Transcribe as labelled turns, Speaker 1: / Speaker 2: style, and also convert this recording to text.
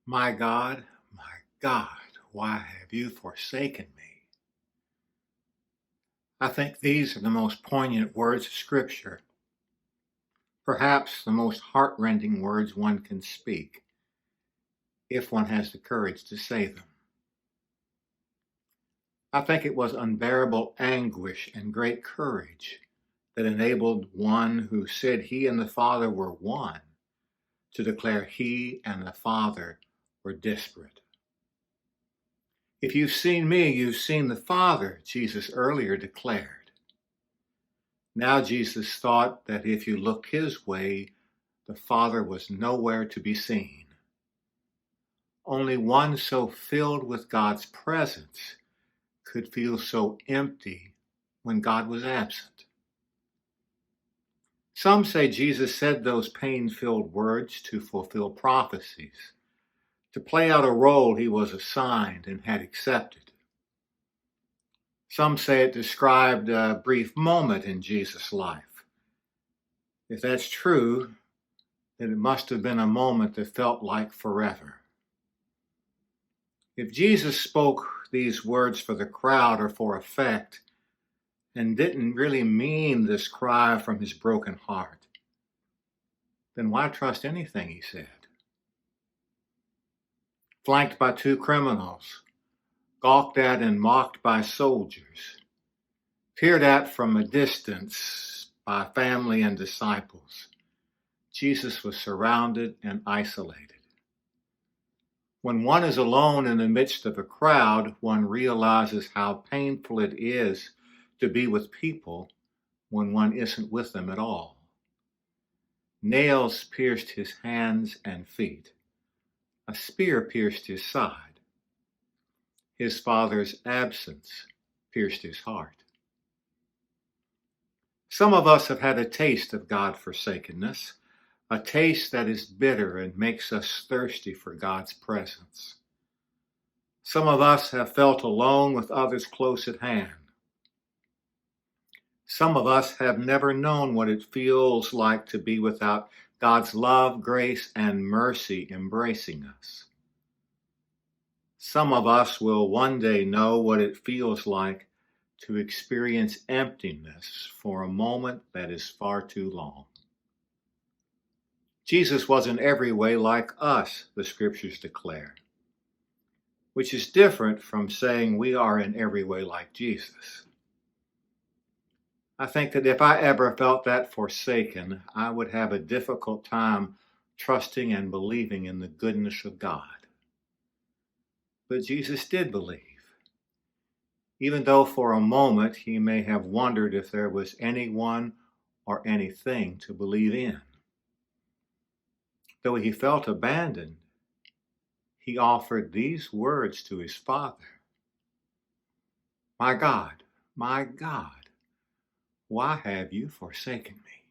Speaker 1: My God, why have you forsaken me? I think these are the most poignant words of Scripture, perhaps the most heartrending words one can speak, if one has the courage to say them. I think it was unbearable anguish and great courage that enabled one who said he and the Father were one to declare he and the Father were disparate. If you've seen me, you've seen the Father, Jesus earlier declared. Now Jesus thought that if you looked his way, the Father was nowhere to be seen. Only one so filled with God's presence could feel so empty when God was absent. Some say Jesus said those pain-filled words to fulfill prophecies, to play out a role he was assigned and had accepted. Some say it described a brief moment in Jesus' life. If that's true, then it must have been a moment that felt like forever. If Jesus spoke these words for the crowd or for effect, and didn't really mean this cry from his broken heart, then why trust anything he said? Flanked by two criminals, gawked at and mocked by soldiers, peered at from a distance by family and disciples, Jesus was surrounded and isolated. When one is alone in the midst of a crowd, one realizes how painful it is to be with people when one isn't with them at all. Nails pierced his hands and feet. A spear pierced his side. His Father's absence pierced his heart. Some of us have had a taste of God-forsakenness, a taste that is bitter and makes us thirsty for God's presence. Some of us have felt alone with others close at hand. Some of us have never known what it feels like to be without God's love, grace, and mercy embracing us. Some of us will one day know what it feels like to experience emptiness for a moment that is far too long. Jesus was in every way like us, the Scriptures declare, which is different from saying we are in every way like Jesus. I think that if I ever felt that forsaken, I would have a difficult time trusting and believing in the goodness of God. But Jesus did believe, even though for a moment he may have wondered if there was anyone or anything to believe in. Though he felt abandoned, he offered these words to his Father. My God, why have you forsaken me?